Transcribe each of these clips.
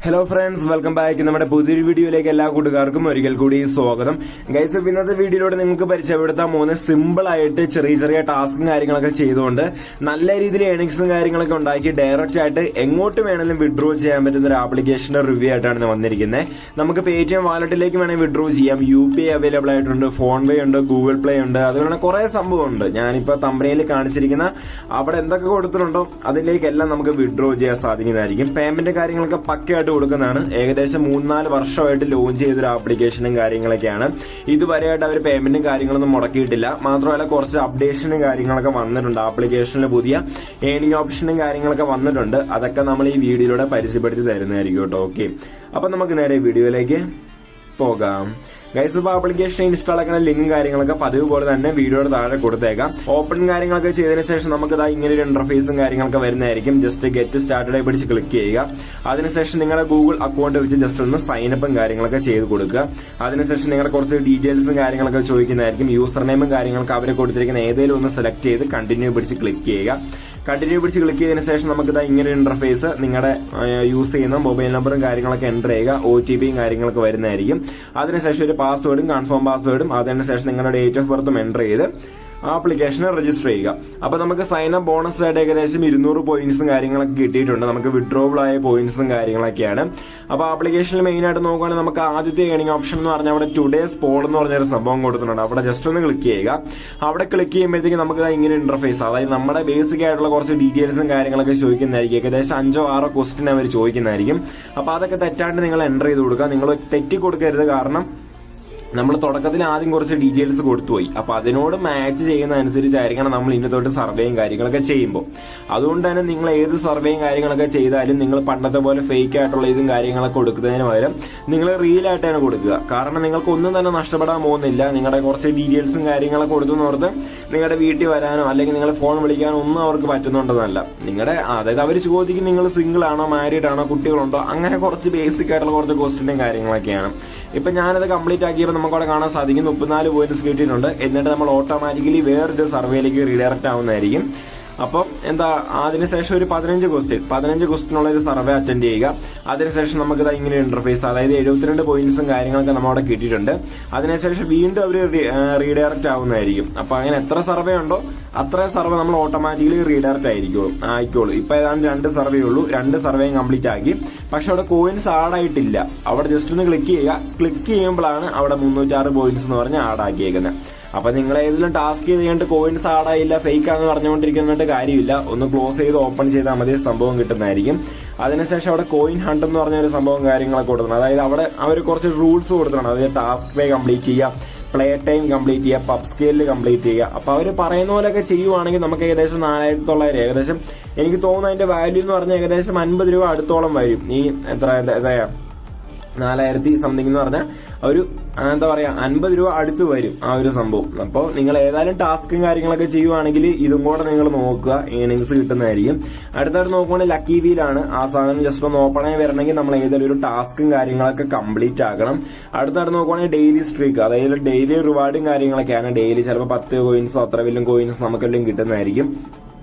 Hello friends, welcome back. നമ്മുടെ പുതിയൊരു വീഡിയോയിലേക്ക് എല്ലാ കൂട്ടുകാർക്കും ഒരിക്കൽ കൂടി സ്വാഗതം. ഗൈസ്, ഇന്നത്തെ വീഡിയോയിലൂടെ നിങ്ങൾക്ക് പരിചയപ്പെടുത്താൻ പോകുന്ന സിമ്പിൾ ആയിട്ട് ചെറിയ ചെറിയ ടാസ്കും കാര്യങ്ങളൊക്കെ ചെയ്തുകൊണ്ട് നല്ല രീതിയിൽ ഏണിങ്സും കാര്യങ്ങളൊക്കെ ഉണ്ടാക്കി ഡയറക്റ്റ് ആയിട്ട് എങ്ങോട്ട് വേണമെങ്കിലും വിഡ്രോ ചെയ്യാൻ പറ്റുന്ന ഒരു ആപ്ലിക്കേഷന്റെ റിവ്യൂ ആയിട്ടാണ് വന്നിരിക്കുന്നത്. നമുക്ക് പേടിഎം വാലറ്റിലേക്ക് വേണമെങ്കിൽ വിഡ്രോ ചെയ്യാം. UPI അവൈലബിൾ ആയിട്ടുണ്ട്, ഫോൺ പേ ഉണ്ട്, ഗൂഗിൾ പ്ലേ ഉണ്ട്, അതുപോലെ കുറെ സംഭവമുണ്ട്. ഞാനിപ്പോ തമ്പനയിൽ കാണിച്ചിരിക്കുന്ന അവിടെ എന്തൊക്കെ കൊടുത്തിട്ടുണ്ടോ അതിലേക്കെല്ലാം നമുക്ക് വിഡ്രോ ചെയ്യാൻ സാധിക്കുന്നതായിരിക്കും. പേയ്മെന്റ് കാര്യങ്ങളൊക്കെ പക്കയായിട്ട് കൊടുക്കുന്നതാണ്. ഏകദേശം 3-4 വർഷമായിട്ട് ലോഞ്ച് ചെയ്തൊരു ആപ്ലിക്കേഷനും കാര്യങ്ങളൊക്കെയാണ്. ഇതുവരെയായിട്ട് അവർ പേയ്മെന്റും കാര്യങ്ങളൊന്നും മുടക്കിയിട്ടില്ല. മാത്രമല്ല കുറച്ച് അപ്ഡേഷനും കാര്യങ്ങളൊക്കെ വന്നിട്ടുണ്ട്. ആപ്ലിക്കേഷനിൽ പുതിയ ഏണിംഗ് ഓപ്ഷനും കാര്യങ്ങളൊക്കെ വന്നിട്ടുണ്ട്. അതൊക്കെ നമ്മൾ ഈ വീഡിയോയിലൂടെ പരിചയപ്പെടുത്തി തരുന്നതായിരിക്കും കേട്ടോ. ഓക്കെ, അപ്പൊ നമുക്ക് നേരെ വീഡിയോയിലേക്ക് പോകാം. ഗൈസ്, ഇപ്പൊ ആപ്ലിക്കേഷൻ ഇൻസ്റ്റാൾ ആക്കുന്ന ലിങ്ക് കാര്യങ്ങളൊക്കെ പതിവ് പോലെ തന്നെ വീഡിയോയുടെ താഴെ കൊടുത്തേക്കാം. ഓപ്പൺ കാര്യങ്ങളൊക്കെ ചെയ്തതിനു ശേഷം നമുക്ക് ഇങ്ങനെ ഒരു ഇന്റർഫേസും കാര്യങ്ങളൊക്കെ വരുന്നതായിരിക്കും. ജസ്റ്റ് ഗെറ്റ് സ്റ്റാർട്ടഡ് പിടിച്ച് ക്ലിക്ക് ചെയ്യുക. അതിനുശേഷം നിങ്ങളുടെ ഗൂഗിൾ അക്കൗണ്ട് വെച്ച് ജസ്റ്റ് ഒന്ന് സൈനപ്പും കാര്യങ്ങളൊക്കെ ചെയ്ത് കൊടുക്കുക. അതിനുശേഷം നിങ്ങളുടെ കുറച്ച് ഡീറ്റെയിൽസും കാര്യങ്ങളൊക്കെ ചോദിക്കുന്നതായിരിക്കും. യൂസർ നെയിമും കാര്യങ്ങളൊക്കെ അവർ കൊടുത്തിരിക്കുന്ന ഏതെങ്കിലും ഒന്ന് സെലക്ട് ചെയ്ത് കണ്ടിന്യൂ പിടിച്ച് ക്ലിക്ക് ചെയ്യുക. കണ്ടിന്യൂ പിടിച്ച് ക്ലിക്ക് ചെയ്തതിനു ശേഷം നമുക്ക് ഇങ്ങനെ ഇന്റർഫേസ് നിങ്ങളുടെ യൂസ് ചെയ്യുന്ന മൊബൈൽ നമ്പറും കാര്യങ്ങളൊക്കെ എൻ്റർ ചെയ്യുക. OTPയും കാര്യങ്ങളൊക്കെ വരുന്നതായിരിക്കും. അതിനുശേഷം ഒരു പാസ്വേഡും കൺഫേം പാസ്വേഡും, അതിനുശേഷം നിങ്ങളുടെ ഡേറ്റ് ഓഫ് ബർത്തും എൻ്റർ ചെയ്ത് ആപ്ലിക്കേഷനെ രജിസ്റ്റർ ചെയ്യുക. അപ്പൊ നമുക്ക് സൈൻ അപ്പ് ബോണസ് ആയിട്ട് ഏകദേശം 200 പോയിന്റ്സും കാര്യങ്ങളൊക്കെ കിട്ടിയിട്ടുണ്ട്. നമുക്ക് വിഡ്രോവബിൾ ആയ പോയിന്റ്സും കാര്യങ്ങളൊക്കെയാണ്. അപ്പൊ ആപ്ലിക്കേഷനിൽ മെയിൻ ആയിട്ട് നോക്കുകയാണെങ്കിൽ നമുക്ക് ആദ്യത്തെ ഏണിംഗ് ഓപ്ഷൻ എന്ന് പറഞ്ഞാൽ അവിടെ ടുഡേസ് പോൾ എന്ന് പറഞ്ഞൊരു സംഭവം കൊടുത്തിട്ടുണ്ട്. അവിടെ ജസ്റ്റ് ഒന്ന് ക്ലിക്ക് ചെയ്യുക. അവിടെ ക്ലിക്ക് ചെയ്യുമ്പോഴത്തേക്ക് നമുക്ക് ഇങ്ങനെ ഇന്റർഫേസ്, അതായത് നമ്മുടെ ബേസിക് ആയിട്ടുള്ള കുറച്ച് ഡീറ്റെയിൽസും കാര്യങ്ങളൊക്കെ ചോദിക്കുന്നതായിരിക്കും. ഏകദേശം 5-6 ക്വസ്റ്റ്യൻ അവർ ചോദിക്കുന്നതായിരിക്കും. അപ്പൊ അതൊക്കെ തെറ്റാണ്ട് നിങ്ങൾ എൻ്റർ ചെയ്ത് കൊടുക്കുക. നിങ്ങൾ തെറ്റി കൊടുക്കരുത്. കാരണം നമ്മൾ തുടക്കത്തിൽ ആദ്യം കുറച്ച് ഡീറ്റെയിൽസ് കൊടുത്തുപോയി. അപ്പൊ അതിനോട് മാച്ച് ചെയ്യുന്ന അനുസരിച്ചായിരിക്കണം നമ്മൾ ഇനി തൊട്ട് സർവേയും കാര്യങ്ങളൊക്കെ ചെയ്യുമ്പോൾ. അതുകൊണ്ട് തന്നെ നിങ്ങൾ ഏത് സർവേയും കാര്യങ്ങളൊക്കെ ചെയ്താലും നിങ്ങൾ പണ്ടത്തെ പോലെ ഫേക്ക് ആയിട്ടുള്ള ഇതും കാര്യങ്ങളൊക്കെ കൊടുക്കുന്നതിന് പകരം നിങ്ങൾ റിയൽ ആയിട്ടാണ് കൊടുക്കുക. കാരണം നിങ്ങൾക്ക് ഒന്നും തന്നെ നഷ്ടപ്പെടാൻ പോകുന്നില്ല. നിങ്ങളുടെ കുറച്ച് ഡീറ്റെയിൽസും കാര്യങ്ങളൊക്കെ കൊടുത്തുന്നോർത്ത് നിങ്ങളുടെ വീട്ടിൽ വരാനോ അല്ലെങ്കിൽ നിങ്ങൾ ഫോൺ വിളിക്കാനോ ഒന്നും അവർക്ക് പറ്റുന്നുണ്ടെന്നല്ല. അതായത് അവർ ചോദിക്കും നിങ്ങൾ സിംഗിൾ ആണോ, മാരീഡ് ആണോ, കുട്ടികളുണ്ടോ, അങ്ങനെ കുറച്ച് ബേസിക് ആയിട്ടുള്ള കുറച്ച് ക്വസ്റ്റ്യനും കാര്യങ്ങളൊക്കെയാണ്. ഇപ്പൊ ഞാനത് കംപ്ലീറ്റ് ആക്കിയപ്പോൾ നമുക്ക് അവിടെ കാണാൻ സാധിക്കും 34 പോയിന്റ്സ് കിട്ടിയിട്ടുണ്ട്. എന്നിട്ട് നമ്മൾ ഓട്ടോമാറ്റിക്കലി വേറൊരു സർവേയിലേക്ക് റീഡയറക്റ്റ് ആവുന്നതായിരിക്കും. അപ്പം അതിനുശേഷം ഒരു 15 ക്വസ്റ്റ്യനുള്ള ഒരു സർവേ അറ്റൻഡ് ചെയ്യുക. അതിനുശേഷം നമുക്ക് ഇങ്ങനെ ഇന്റർഫേസ്, അതായത് 72 പോയിന്റ്സും കാര്യങ്ങളൊക്കെ നമ്മളവിടെ കിട്ടിയിട്ടുണ്ട്. അതിനുശേഷം വീണ്ടും അവർ റീഡയറക്റ്റ് ആവുന്നതായിരിക്കും. അപ്പൊ അങ്ങനെ എത്ര സർവേ ഉണ്ടോ അത്രയും സർവേ നമ്മൾ ഓട്ടോമാറ്റിക്കലി റീഡയറക്റ്റ് ആയിക്കോളൂ. ഇപ്പൊ ഏതാണ്ട് 2 സർവേ ഉള്ളൂ. 2 സർവേയും കംപ്ലീറ്റ് ആക്കി. പക്ഷെ അവിടെ കോയിൻസ് ആഡ് ആയിട്ടില്ല. അവിടെ ജസ്റ്റ് ഒന്ന് ക്ലിക്ക് ചെയ്യുക. ക്ലിക്ക് ചെയ്യുമ്പോഴാണ് അവിടെ 306 പോയിന്റ്സ് എന്ന് പറഞ്ഞ് ആഡ് ആക്കിയേക്കുന്നത്. അപ്പൊ നിങ്ങൾ ഏതെങ്കിലും ടാസ്ക് ചെയ്ത് കഴിഞ്ഞിട്ട് കോയിൻസ് ആഡായില്ല, ഫേക്കാന്ന് പറഞ്ഞുകൊണ്ടിരിക്കുന്നിട്ട് കാര്യമില്ല. ഒന്ന് ക്ലോസ് ചെയ്ത് ഓപ്പൺ ചെയ്താൽ മതി, സംഭവം കിട്ടുന്നതായിരിക്കും. അതിനുശേഷം അവിടെ കോയിൻ ഹണ്ട് എന്ന് പറഞ്ഞ ഒരു സംഭവം കാര്യങ്ങളൊക്കെ കൊടുക്കണം. അതായത് അവിടെ അവർ കുറച്ച് റൂൾസ് കൊടുക്കണം. അതായത് ടാസ്ക് പേ കംപ്ലീറ്റ് ചെയ്യുക, പ്ലേ ടൈം കംപ്ലീറ്റ് ചെയ്യുക, പബ് സ്കെയിലിൽ കംപ്ലീറ്റ് ചെയ്യുക. അപ്പൊ അവർ പറയുന്ന പോലെയൊക്കെ ചെയ്യുവാണെങ്കിൽ നമുക്ക് ഏകദേശം 4900, ഏകദേശം എനിക്ക് തോന്നുന്നു അതിന്റെ വാല്യൂ എന്ന് പറഞ്ഞാൽ ഏകദേശം 50 രൂപ അടുത്തോളം വരും. ഈ 4000 സംതിങ് എന്ന് പറഞ്ഞാൽ ഒരു 50 രൂപ അടുത്ത് വരും ആ ഒരു സംഭവം. അപ്പോൾ നിങ്ങൾ ഏതായാലും ടാസ്കും കാര്യങ്ങളൊക്കെ ചെയ്യുവാണെങ്കിൽ ഇതും കൂടെ നിങ്ങൾ നോക്കുക, ഏണിങ്സ് കിട്ടുന്നതായിരിക്കും. അടുത്തായിട്ട് നോക്കുവാണെങ്കിൽ ലക്കി വീലാണ്. ആ സാധനം ജസ്റ്റ് ഒന്ന് ഓപ്പൺ ആയി വരണമെങ്കിൽ നമ്മൾ ഏതെങ്കിലും ഒരു ടാസ്കും കാര്യങ്ങളൊക്കെ കംപ്ലീറ്റ് ആക്കണം. അടുത്തായിട്ട് നോക്കുവാണെങ്കിൽ ഡെയിലി സ്ട്രീക്ക്, അതായത് ഡെയിലി റിവാർഡും കാര്യങ്ങളൊക്കെയാണ്. ഡെയിലി ചിലപ്പോൾ 10 കോയിൻസോ അത്ര വലിയ കോയിൻസ് നമുക്കെല്ലാം കിട്ടുന്നതായിരിക്കും.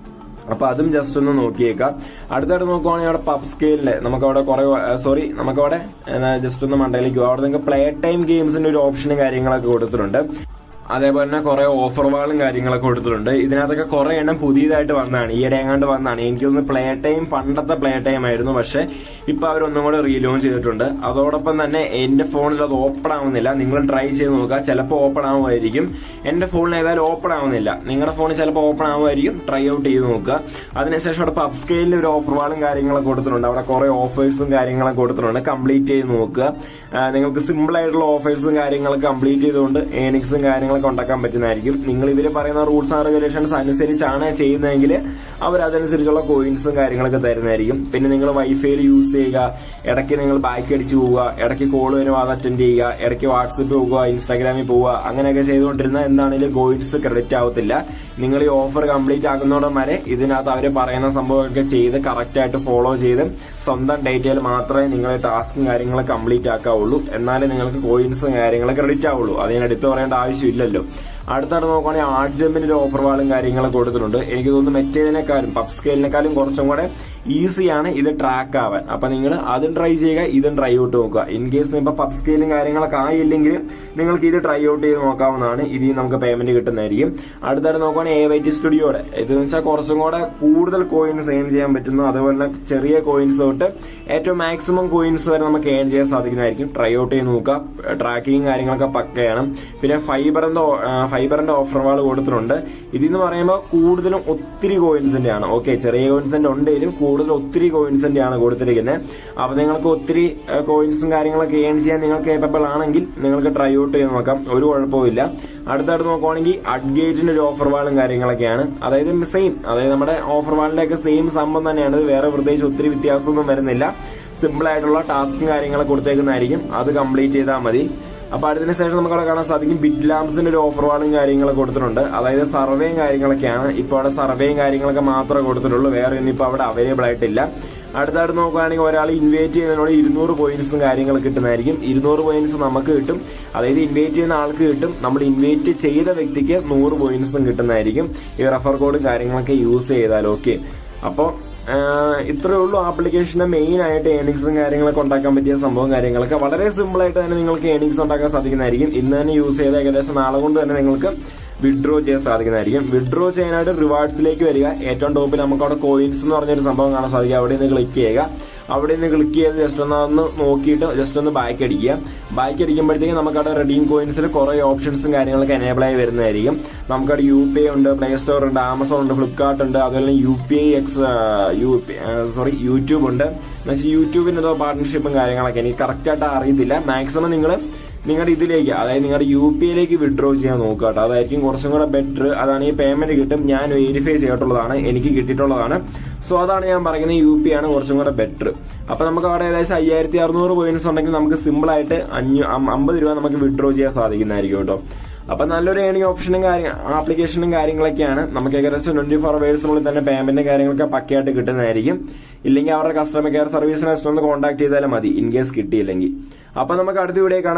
അപ്പൊ അതും ജസ്റ്റ് ഒന്ന് നോക്കിയേക്കാം. അടുത്തായിട്ട് നോക്കുവാണെങ്കിൽ അവിടെ പബ് സ്കെയിലില് നമുക്കവിടെ നമുക്കവിടെ ജസ്റ്റ് ഒന്ന് മണ്ടയിലേക്ക് പോകും. അവിടെ നിങ്ങൾക്ക് പ്ലേ ടൈം ഗെയിംസിന്റെ ഒരു ഓപ്ഷനും കാര്യങ്ങളൊക്കെ കൊടുത്തിട്ടുണ്ട്. അതേപോലെ തന്നെ കുറെ ഓഫർ വാളും കാര്യങ്ങളൊക്കെ കൊടുത്തിട്ടുണ്ട്. ഇതിനകത്തൊക്കെ കുറെ എണ്ണം പുതിയതായിട്ട് വന്നതാണ്, ഈയിടെ എങ്ങാണ്ട് വന്നതാണ്. എനിക്കൊന്ന് പ്ലേ ടൈം പണ്ടത്തെ പ്ലേ ടൈം ആയിരുന്നു, പക്ഷെ ഇപ്പൊ അവരൊന്നും കൂടെ റീലോഞ്ച് ചെയ്തിട്ടുണ്ട്. അതോടൊപ്പം തന്നെ എന്റെ ഫോണിൽ അത് ഓപ്പൺ ആവുന്നില്ല. നിങ്ങൾ ട്രൈ ചെയ്ത് നോക്കുക, ചിലപ്പോൾ ഓപ്പൺ ആവുമായിരിക്കും. എന്റെ ഫോണിൽ ഏതായാലും ഓപ്പൺ ആവുന്നില്ല. നിങ്ങളുടെ ഫോണിൽ ചിലപ്പോൾ ഓപ്പൺ ആവുമായിരിക്കും. ട്രൈ ഔട്ട് ചെയ്ത് നോക്കുക. അതിനുശേഷം അവിടെ പബ് സ്കെയിലിൽ ഒരു ഓഫർ വാളും കാര്യങ്ങളൊക്കെ കൊടുത്തിട്ടുണ്ട്. അവിടെ കുറെ ഓഫേഴ്സും കാര്യങ്ങളൊക്കെ കൊടുത്തിട്ടുണ്ട്. കംപ്ലീറ്റ് ചെയ്ത് നോക്കുക. നിങ്ങൾക്ക് സിമ്പിൾ ആയിട്ടുള്ള ഓഫേഴ്സും കാര്യങ്ങളൊക്കെ കംപ്ലീറ്റ് ചെയ്തുകൊണ്ട് ഏണിങ്സും കാര്യങ്ങളൊക്കെ ഉണ്ടാക്കാൻ പറ്റുന്നതായിരിക്കും. നിങ്ങൾ ഇവര് പറയുന്ന റൂൾസ് ആൻഡ് റെഗുലേഷൻസ് അനുസരിച്ചാണ് ചെയ്യുന്നതെങ്കിൽ അവർ അതനുസരിച്ചുള്ള കോയിൻസും കാര്യങ്ങളൊക്കെ തരുന്നതായിരിക്കും. പിന്നെ നിങ്ങൾ വൈഫൈയിൽ യൂസ് ചെയ്യുക, ഇടയ്ക്ക് നിങ്ങൾ ബാക്ക് അടിച്ചു പോവുക, ഇടയ്ക്ക് കോൾ വരും അത് അറ്റൻഡ് ചെയ്യുക, ഇടയ്ക്ക് വാട്സപ്പ് പോവുക, ഇൻസ്റ്റാഗ്രാമിൽ പോവുക, അങ്ങനെയൊക്കെ ചെയ്തുകൊണ്ടിരുന്ന എന്താണെങ്കിലും കോയിൻസ് ക്രെഡിറ്റ് ആവത്തില്ല. നിങ്ങൾ ഈ ഓഫർ കംപ്ലീറ്റ് ആക്കുന്നതോടെ വരെ ഇതിനകത്ത് അവർ പറയുന്ന സംഭവമൊക്കെ ചെയ്ത് കറക്റ്റ് ആയിട്ട് ഫോളോ ചെയ്ത് സ്വന്തം ഡേറ്റയിൽ മാത്രമേ നിങ്ങൾ ടാസ്കും കാര്യങ്ങളൊക്കെ കംപ്ലീറ്റ് ആക്കാവുള്ളൂ. എന്നാലേ നിങ്ങൾക്ക് കോയിൻസും കാര്യങ്ങളും ക്രെഡിറ്റ് ആവുള്ളൂ. അതിനടുത്ത് പറയേണ്ട ആവശ്യമില്ലല്ലോ. അടുത്തായിട്ട് നോക്കുകയാണെങ്കിൽ ആർട്ട് ജമ്പിന്റെ ഒരു ഓഫർ വാളും കാര്യങ്ങളൊക്കെ കൊടുത്തിട്ടുണ്ട്. എനിക്ക് തോന്നുന്നു മറ്റേതിനേക്കാളും പബ് സ്കെയിലിനെക്കാളും കുറച്ചും കൂടെ ഈസിയാണ് ഇത് ട്രാക്ക് ആവാൻ. അപ്പൊ നിങ്ങൾ അതും ട്രൈ ചെയ്യുക, ഇതും ട്രൈ ഔട്ട് നോക്കുക. ഇൻ കേസ് ഇപ്പൊ പബ് സ്കെയിലും കാര്യങ്ങളൊക്കെ ആയില്ലെങ്കിൽ നിങ്ങൾക്ക് ഇത് ട്രൈ ഔട്ട് ചെയ്ത് നോക്കാവുന്നതാണ്. ഇതിൽ നമുക്ക് പേയ്മെന്റ് കിട്ടുന്നതായിരിക്കും. അടുത്തായിട്ട് നോക്കുകയാണെങ്കിൽ AYT സ്റ്റുഡിയോയുടെ ഇതെന്ന് വെച്ചാൽ കുറച്ചും കൂടെ കൂടുതൽ കോയിൻസ് ഏൺ ചെയ്യാൻ പറ്റുന്നു. അതുപോലെ തന്നെ ചെറിയ കോയിൻസ് തൊട്ട് ഏറ്റവും മാക്സിമം കോയിൻസ് വരെ നമുക്ക് ഏൺ ചെയ്യാൻ സാധിക്കുന്നതായിരിക്കും. ട്രൈ ഔട്ട് ചെയ്ത് നോക്കുക. ട്രാക്കിങ് കാര്യങ്ങളൊക്കെ പക്കയാണ്. പിന്നെ ഫൈബറിന്റെ ഓഫർ വാൾ കൊടുത്തിട്ടുണ്ട്. ഇതെന്ന് പറയുമ്പോൾ കൂടുതലും ഒത്തിരി കോയിൻസിന്റെ ആണ്. ഓക്കെ, ചെറിയ കോയിൻസിന്റെ ഉണ്ടെങ്കിലും കൂടുതൽ ഒത്തിരി കോയിൻസിന്റെ ആണ് കൊടുത്തിരിക്കുന്നത്. അപ്പൊ നിങ്ങൾക്ക് ഒത്തിരി കോയിൻസും കാര്യങ്ങളൊക്കെ ഏൺ ചെയ്യാൻ നിങ്ങൾ കേപ്പബിൾ ആണെങ്കിൽ നിങ്ങൾക്ക് ട്രൈ ഔട്ട് ചെയ്ത് നോക്കാം, ഒരു കുഴപ്പമില്ല. അടുത്തായിട്ട് നോക്കുവാണെങ്കിൽ അഡ്ഗേറ്റിന്റെ ഒരു ഓഫർ വാളും കാര്യങ്ങളൊക്കെയാണ്. അതായത് സെയിം, അതായത് നമ്മുടെ ഓഫർ വാളിന്റെ ഒക്കെ സെയിം സംഭവം തന്നെയാണ്. വേറെ പ്രത്യേകിച്ച് ഒത്തിരി വ്യത്യാസമൊന്നും വരുന്നില്ല. സിമ്പിൾ ആയിട്ടുള്ള ടാസ്കും കാര്യങ്ങളൊക്കെ കൊടുത്തേക്കുന്നതായിരിക്കും. അത് കംപ്ലീറ്റ് ചെയ്താൽ മതി. അപ്പൊ അതിന് ശേഷം നമുക്ക് അവിടെ കാണാൻ സാധിക്കും ബിറ്റ് ലാംസിന്റെ ഒരു ഓഫർ വാളും കാര്യങ്ങളൊക്കെ കൊടുത്തിട്ടുണ്ട്. അതായത് സർവേയും കാര്യങ്ങളൊക്കെയാണ്. ഇപ്പൊ അവിടെ സർവേയും കാര്യങ്ങളൊക്കെ മാത്രമേ കൊടുത്തിട്ടുള്ളൂ, വേറെ ഒന്നും ഇപ്പൊ അവിടെ അവൈലബിൾ ആയിട്ടില്ല. അടുത്തായിട്ട് നോക്കുകയാണെങ്കിൽ ഒരാൾ ഇൻവൈറ്റ് ചെയ്യുന്നതിനോട് 200 പോയിന്റ്സും കാര്യങ്ങളൊക്കെ കിട്ടുന്നതായിരിക്കും. 200 പോയിന്റ്സ് നമുക്ക് കിട്ടും, അതായത് ഇൻവൈറ്റ് ചെയ്യുന്ന ആൾക്ക് കിട്ടും. നമ്മൾ ഇൻവൈറ്റ് ചെയ്ത വ്യക്തിക്ക് 100 പോയിന്റ്സും കിട്ടുന്നതായിരിക്കും ഈ റെഫർ കോഡും കാര്യങ്ങളൊക്കെ യൂസ് ചെയ്താൽ. ഓക്കെ, അപ്പോൾ ഇത്രയേ ഉള്ളൂ ആപ്ലിക്കേഷന്റെ മെയിൻ ആയിട്ട് ഏണിങ്സും കാര്യങ്ങളൊക്കെ ഉണ്ടാക്കാൻ പറ്റിയ സംഭവം കാര്യങ്ങളൊക്കെ വളരെ സിമ്പിൾ ആയിട്ട് തന്നെ നിങ്ങൾക്ക് ഏണിങ്സ് ഉണ്ടാക്കാൻ സാധിക്കുന്നതായിരിക്കും. ഇന്ന് തന്നെ യൂസ് ചെയ്ത് ഏകദേശം നാളെ കൊണ്ട് തന്നെ നിങ്ങൾക്ക് വിഡ്രോ ചെയ്യാൻ സാധിക്കുന്നതായിരിക്കും. വിഡ്രോ ചെയ്യാനായിട്ട് റിവാർഡ്സിലേക്ക് വരിക. ഏറ്റവും ടോപ്പിൽ നമുക്ക് അവിടെ കോയിൻസ് എന്ന് പറഞ്ഞൊരു സംഭവം കാണാൻ സാധിക്കും. അവിടെ നിന്ന് ക്ലിക്ക് ചെയ്യുക. അവിടെ നിന്ന് ക്ലിക്ക് ചെയ്ത് ജസ്റ്റ് ഒന്ന് നോക്കിയിട്ട് ജസ്റ്റ് ഒന്ന് ബാക്ക് അടിക്കുക. ബാക്ക് അടിക്കുമ്പോഴത്തേക്കും നമുക്കവിടെ റെഡീം കോയിൻസിൽ കുറെ ഓപ്ഷൻസും കാര്യങ്ങളൊക്കെ എനേബിൾ ആയി വരുന്നതായിരിക്കും. നമുക്കവിടെ UPI ഉണ്ട്, പ്ലേ സ്റ്റോർ ഉണ്ട്, ആമസോൺ ഉണ്ട്, ഫ്ലിപ്കാർട്ട് ഉണ്ട്, അതുപോലെ യൂട്യൂബ് ഉണ്ട്. എന്നുവെച്ചാൽ യൂട്യൂബിന് എന്തോ പാർട്ണർഷിപ്പും കാര്യങ്ങളൊക്കെ എനിക്ക് കറക്റ്റായിട്ട് അറിയത്തില്ല. മാക്സിമം നിങ്ങളുടെ ഇതിലേക്ക്, അതായത് നിങ്ങളുടെ UPIയിലേക്ക് വിഡ്രോ ചെയ്യാൻ നോക്കുക കേട്ടോ. അതായിരിക്കും കുറച്ചും കൂടെ ബെറ്റർ. അതാണ് ഈ പേയ്മെന്റ് കിട്ടും. ഞാൻ വെരിഫൈ ചെയ്തിട്ടുള്ളതാണ്, എനിക്ക് കിട്ടിയിട്ടുള്ളതാണ്. സോ അതാണ് ഞാൻ പറയുന്നത്, UPI ആണ് കുറച്ചും കൂടെ ബെറ്റർ. അപ്പൊ നമുക്ക് അവിടെ ഏകദേശം 5600 പോയിന്റ്സ് ഉണ്ടെങ്കിൽ നമുക്ക് സിമ്പിൾ ആയിട്ട് 50 രൂപ നമുക്ക് വിഡ്രോ ചെയ്യാൻ സാധിക്കുന്നതായിരിക്കും കേട്ടോ. അപ്പൊ നല്ലൊരു ഏണിംഗ് ഓപ്ഷനും ആപ്ലിക്കേഷനും കാര്യങ്ങളൊക്കെയാണ്. നമുക്ക് ഏകദേശം 24 അവേഴ്സിനുള്ളിൽ തന്നെ പേയ്മെന്റ് കാര്യങ്ങളൊക്കെ പക്കയായിട്ട് കിട്ടുന്നതായിരിക്കും. ഇല്ലെങ്കിൽ അവരുടെ കസ്റ്റമർ കെയർ സർവീസിനെ ഒന്ന് കോൺടാക്ട് ചെയ്താലും മതി, ഇൻ കേസ് കിട്ടിയില്ലെങ്കിൽ. അപ്പൊ നമുക്ക് അടുത്ത വീഡിയോ കാണാം.